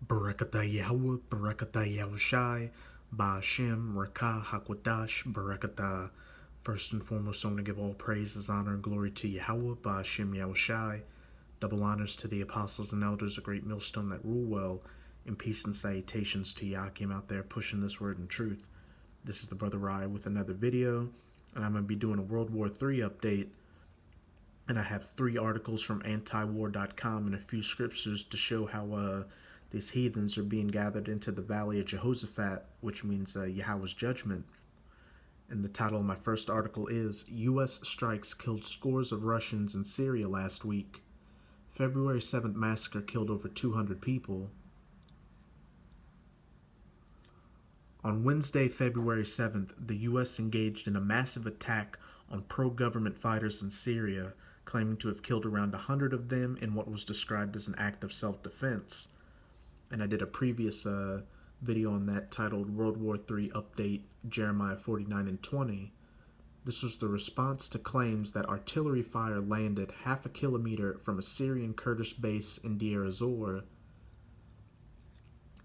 Barakata Yahweh, Barakata Yahushai, Ba'ashem, Rakah, Hakwadash, Barakata. First and foremost, I want to give all praises, honor, and glory to Yahweh, Ba'ashem, Yahushai. Double honors to the apostles and elders, a great millstone that rule well, and peace and salutations to Yakim out there pushing this word in truth. This is the Brother Rai with another video, and I'm going to be doing a World War III update. And I have 3 articles from antiwar.com and a few scriptures to show how these heathens are being gathered into the valley of Jehoshaphat, which means Yahweh's judgment. And the title of my first article is U.S. Strikes Killed Scores of Russians in Syria Last Week. February 7th massacre killed over 200 people. On Wednesday, February 7th, the U.S. engaged in a massive attack on pro-government fighters in Syria, claiming to have killed around 100 of them in what was described as an act of self-defense. And I did a previous video on that titled World War III Update, Jeremiah 49 and 20. This was the response to claims that artillery fire landed half a kilometer from a Syrian Kurdish base in Deir ez-Zor.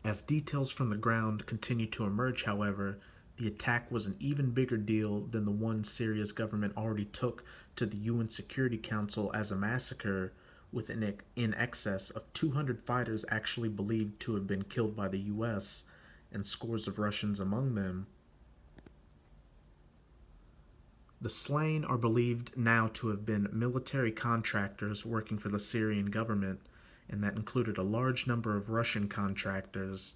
As details from the ground continue to emerge, however, the attack was an even bigger deal than the one Syria's government already took to the UN Security Council as a massacre, with in excess of 200 fighters actually believed to have been killed by the US, and scores of Russians among them. The slain are believed now to have been military contractors working for the Syrian government, and that included a large number of Russian contractors.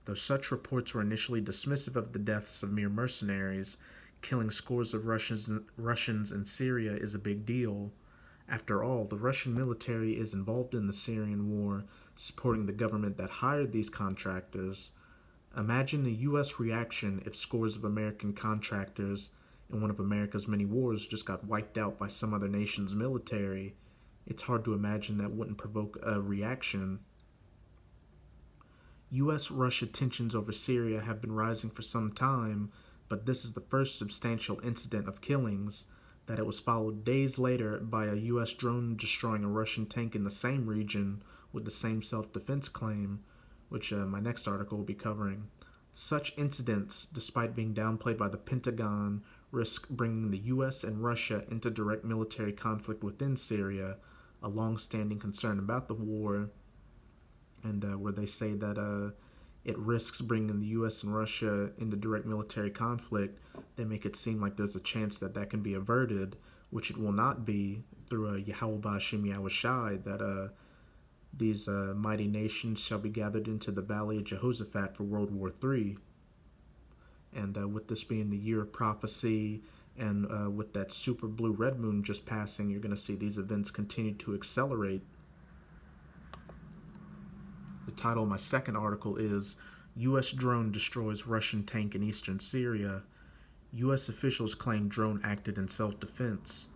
Though such reports were initially dismissive of the deaths of mere mercenaries, killing scores of Russians in Syria is a big deal. After all, the Russian military is involved in the Syrian war, supporting the government that hired these contractors. Imagine the U.S. reaction if scores of American contractors in one of America's many wars just got wiped out by some other nation's military. It's hard to imagine that wouldn't provoke a reaction. U.S.-Russia tensions over Syria have been rising for some time, but this is the first substantial incident of killings, that it was followed days later by a U.S. drone destroying a Russian tank in the same region with the same self-defense claim, which my next article will be covering. Such incidents, despite being downplayed by the Pentagon, risk bringing the U.S. and Russia into direct military conflict within Syria, a long-standing concern about the war, and where they say that it risks bringing the U.S. and Russia into direct military conflict, they make it seem like there's a chance that that can be averted, which it will not be through Yahweh Ba'ashem Yahushai, that these mighty nations shall be gathered into the valley of Jehoshaphat for World War III. And with this being the year of prophecy, and with that super blue red moon just passing, you're going to see these events continue to accelerate. The title of my second article is U.S. Drone Destroys Russian Tank in Eastern Syria. U.S. officials claim drone acted in self-defense.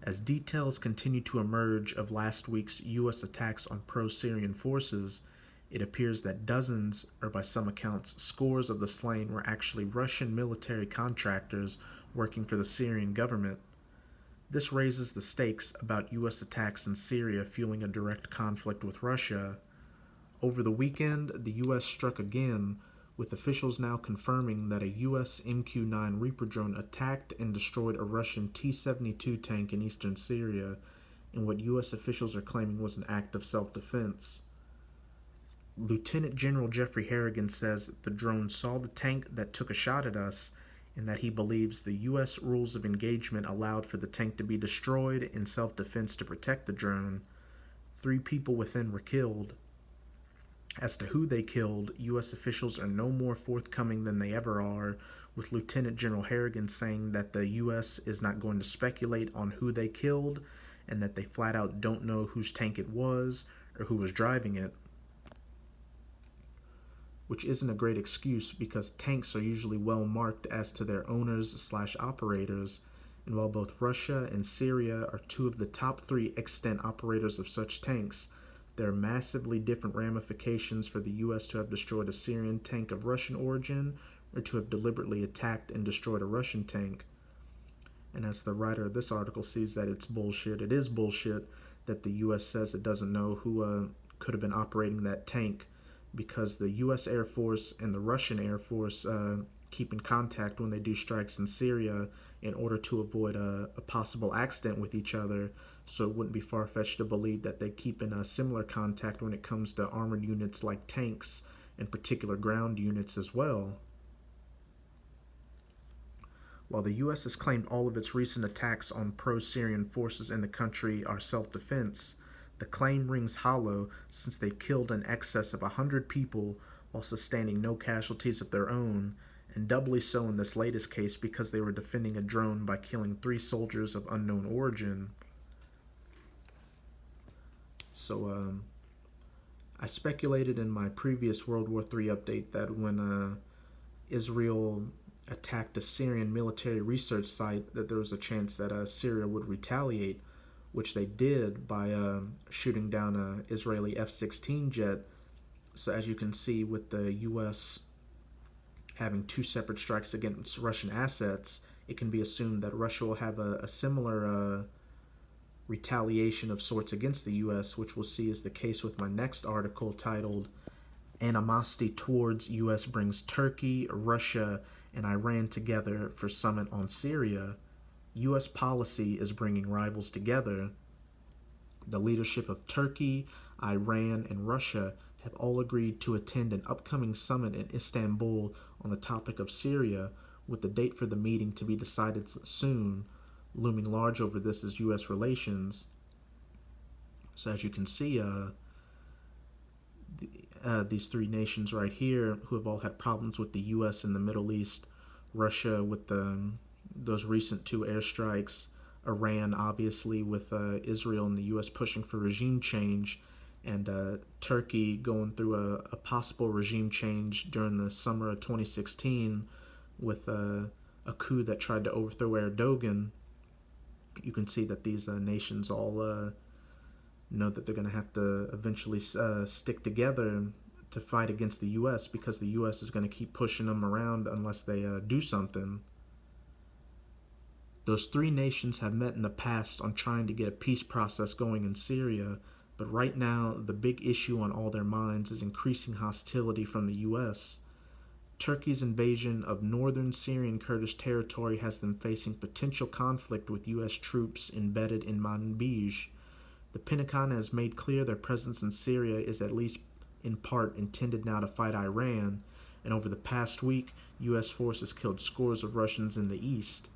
As details continue to emerge of last week's U.S. attacks on pro-Syrian forces, it appears that dozens, or by some accounts, scores of the slain were actually Russian military contractors working for the Syrian government. This raises the stakes about U.S. attacks in Syria fueling a direct conflict with Russia. Over the weekend, the U.S. struck again, with officials now confirming that a U.S. MQ-9 Reaper drone attacked and destroyed a Russian T-72 tank in eastern Syria, in what U.S. officials are claiming was an act of self-defense. Lieutenant General Jeffrey Harrigan says the drone saw the tank that took a shot at us, and that he believes the U.S. rules of engagement allowed for the tank to be destroyed in self-defense to protect the drone. 3 people within were killed. As to who they killed, U.S. officials are no more forthcoming than they ever are, with Lieutenant General Harrigan saying that the U.S. is not going to speculate on who they killed, and that they flat out don't know whose tank it was or who was driving it. Which isn't a great excuse, because tanks are usually well marked as to their owners/operators, and while both Russia and Syria are 2 of the top 3 extant operators of such tanks, there are massively different ramifications for the U.S. to have destroyed a Syrian tank of Russian origin or to have deliberately attacked and destroyed a Russian tank. And as the writer of this article sees that it's bullshit, it is bullshit that the U.S. says it doesn't know who could have been operating that tank, because the U.S. Air Force and the Russian Air Force keep in contact when they do strikes in Syria in order to avoid a possible accident with each other. So it wouldn't be far-fetched to believe that they keep in a similar contact when it comes to armored units like tanks and particular ground units as well. While the U.S. has claimed all of its recent attacks on pro-Syrian forces in the country are self-defense, the claim rings hollow since they've killed in excess of 100 people while sustaining no casualties of their own, and doubly so in this latest case because they were defending a drone by killing 3 soldiers of unknown origin. So, I speculated in my previous World War III update that when Israel attacked a Syrian military research site, that there was a chance that Syria would retaliate, which they did by shooting down an Israeli F-16 jet. So as you can see, with the U.S. having 2 separate strikes against Russian assets, it can be assumed that Russia will have a similar retaliation of sorts against the U.S., which we'll see is the case with my next article titled Animosity Towards U.S. Brings Turkey, Russia, and Iran Together for Summit on Syria. U.S. policy is bringing rivals together. The leadership of Turkey, Iran, and Russia have all agreed to attend an upcoming summit in Istanbul on the topic of Syria, with the date for the meeting to be decided soon. Looming large over this is U.S. relations. So as you can see, these 3 nations right here who have all had problems with the U.S. in the Middle East, Russia with those recent 2 airstrikes, Iran obviously with Israel and the U.S. pushing for regime change, and Turkey going through a possible regime change during the summer of 2016 with a coup that tried to overthrow Erdogan. You can see that these nations all know that they're going to have to eventually stick together to fight against the U.S. because the U.S. is going to keep pushing them around unless they do something. Those 3 nations have met in the past on trying to get a peace process going in Syria, but right now the big issue on all their minds is increasing hostility from the U.S. Turkey's invasion of northern Syrian Kurdish territory has them facing potential conflict with U.S. troops embedded in Manbij. The Pentagon has made clear their presence in Syria is at least in part intended now to fight Iran, and over the past week, U.S. forces killed scores of Russians in the east.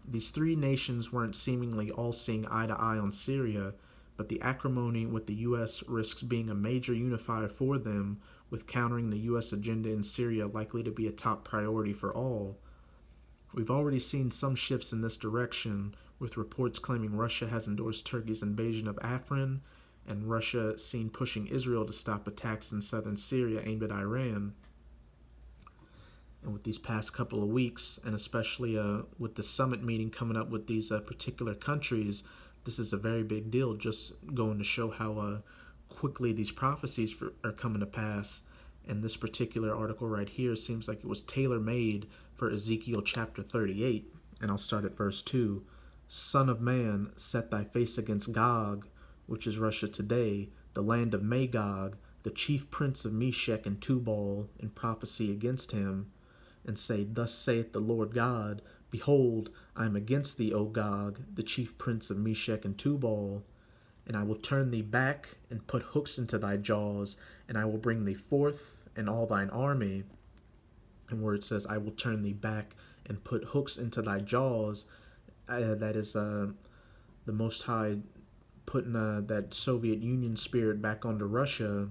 These 3 nations weren't seemingly all seeing eye to eye on Syria, but the acrimony with the U.S. risks being a major unifier for them, with countering the U.S. agenda in Syria likely to be a top priority for all. We've already seen some shifts in this direction, with reports claiming Russia has endorsed Turkey's invasion of Afrin, and Russia seen pushing Israel to stop attacks in southern Syria aimed at Iran. And with these past couple of weeks, and especially with the summit meeting coming up with these particular countries, this is a very big deal, just going to show how quickly these prophecies are coming to pass. And this particular article right here seems like it was tailor-made for Ezekiel chapter 38. And I'll start at verse 2. Son of man, set thy face against Gog, which is Russia today, the land of Magog, the chief prince of Meshech and Tubal, in prophecy against him, and say, Thus saith the Lord God, Behold, I am against thee, O Gog, the chief prince of Meshech and Tubal, and I will turn thee back, and put hooks into thy jaws, and I will bring thee forth, and all thine army. And where it says, I will turn thee back, and put hooks into thy jaws, that is the Most High putting that Soviet Union spirit back onto Russia,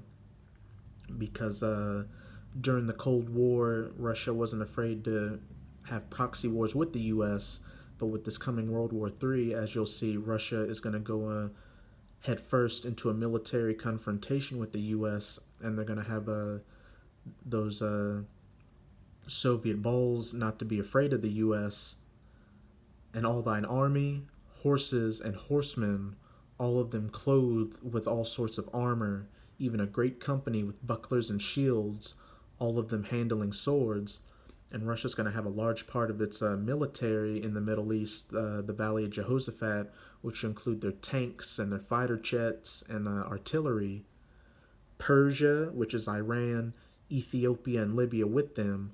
because during the Cold War, Russia wasn't afraid to have proxy wars with the U.S., but with this coming World War III, as you'll see, Russia is going to go head first into a military confrontation with the U.S., and they're going to have those Soviet balls not to be afraid of the U.S., and all thine army, horses, and horsemen, all of them clothed with all sorts of armor, even a great company with bucklers and shields, all of them handling swords. And Russia's going to have a large part of its military in the Middle East, the Valley of Jehoshaphat, which include their tanks and their fighter jets and artillery. Persia, which is Iran, Ethiopia, and Libya with them,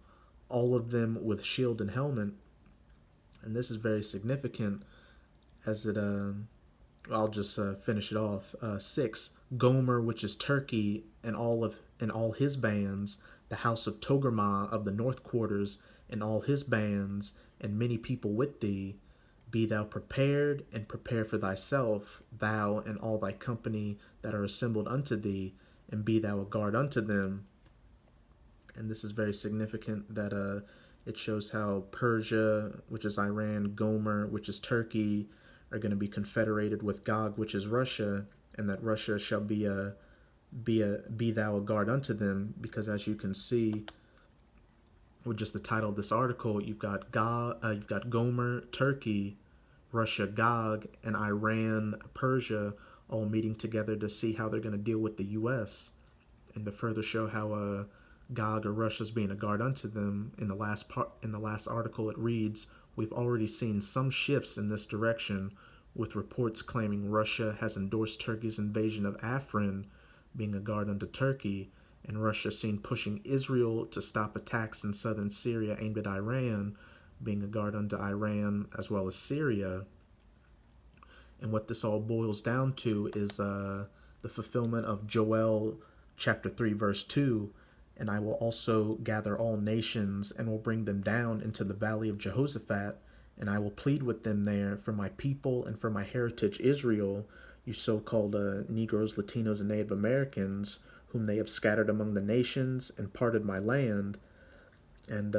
all of them with shield and helmet. And this is very significant as it, I'll just finish it off. 6, Gomer, which is Turkey, and all his bands, the house of Togarmah of the north quarters, and all his bands, and many people with thee. Be thou prepared, and prepare for thyself, thou and all thy company that are assembled unto thee, and be thou a guard unto them. And this is very significant that it shows how Persia, which is Iran, Gomer, which is Turkey, are going to be confederated with Gog, which is Russia, and that Russia shall be thou a guard unto them, because as you can see with just the title of this article, you've got Gomer, Turkey, Russia, Gog, and Iran, Persia, all meeting together to see how they're going to deal with the U.S. and to further show how Gog or Russia's being a guard unto them. In the last article, it reads, "We've already seen some shifts in this direction, with reports claiming Russia has endorsed Turkey's invasion of Afrin, being a guard unto Turkey, and Russia seen pushing Israel to stop attacks in southern Syria aimed at Iran, being a guard unto Iran as well as Syria." And what this all boils down to is the fulfillment of Joel chapter 3, verse 2. "And I will also gather all nations, and will bring them down into the valley of Jehoshaphat, and I will plead with them there for my people and for my heritage Israel, you so-called Negroes, Latinos, and Native Americans, whom they have scattered among the nations and parted my land." And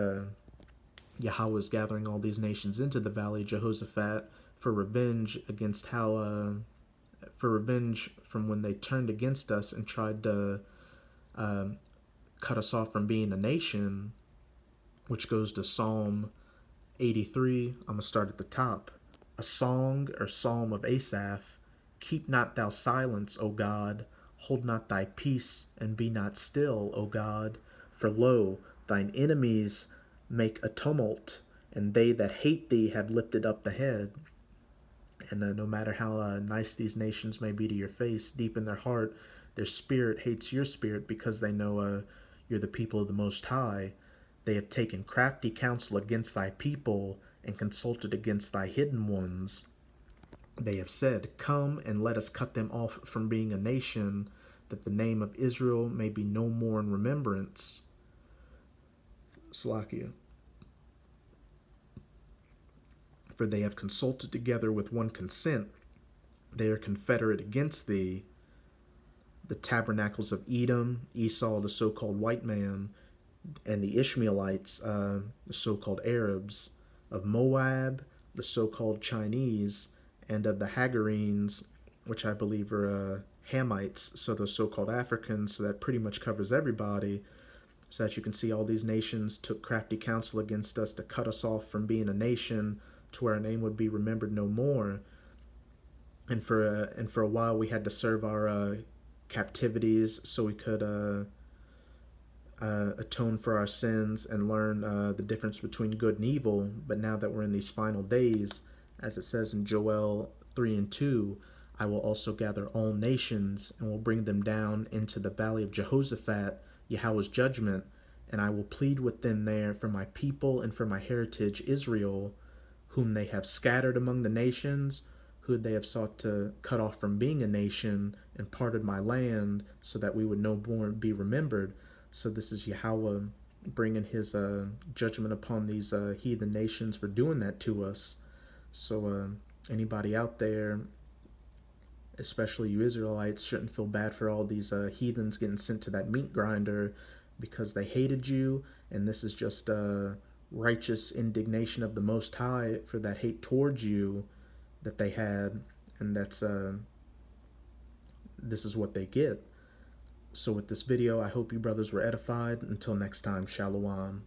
Yahweh is gathering all these nations into the valley of Jehoshaphat for revenge against for revenge from when they turned against us and tried to cut us off from being a nation, which goes to Psalm 83. I'm going to start at the top. "A song or psalm of Asaph. Keep not thou silence, O God. Hold not thy peace, and be not still, O God. For lo, thine enemies make a tumult, and they that hate thee have lifted up the head." And no matter how nice these nations may be to your face, deep in their heart, their spirit hates your spirit, because they know you're the people of the Most High. "They have taken crafty counsel against thy people, and consulted against thy hidden ones. They have said, Come, and let us cut them off from being a nation, that the name of Israel may be no more in remembrance." Slakia. "For they have consulted together with one consent. They are confederate against thee. The tabernacles of Edom, Esau, the so-called white man, and the Ishmaelites, the so-called Arabs, of Moab, the so-called Chinese, and of the Hagarenes, which I believe are Hamites, so those so-called Africans, so that pretty much covers everybody. So that you can see all these nations took crafty counsel against us to cut us off from being a nation, to where our name would be remembered no more. And for a while we had to serve our captivities so we could atone for our sins and learn the difference between good and evil. But now that we're in these final days, as it says in Joel 3 and 2, "I will also gather all nations, and will bring them down into the valley of Jehoshaphat, Yahweh's judgment, and I will plead with them there for my people and for my heritage Israel, whom they have scattered among the nations, who they have sought to cut off from being a nation, and parted my land, so that we would no more be remembered." So this is Yahweh bringing his judgment upon these heathen nations for doing that to us. So anybody out there, especially you Israelites, shouldn't feel bad for all these heathens getting sent to that meat grinder, because they hated you, and this is just righteous indignation of the Most High for that hate towards you that they had, and this is what they get. So with this video, I hope you brothers were edified. Until next time, Shalom.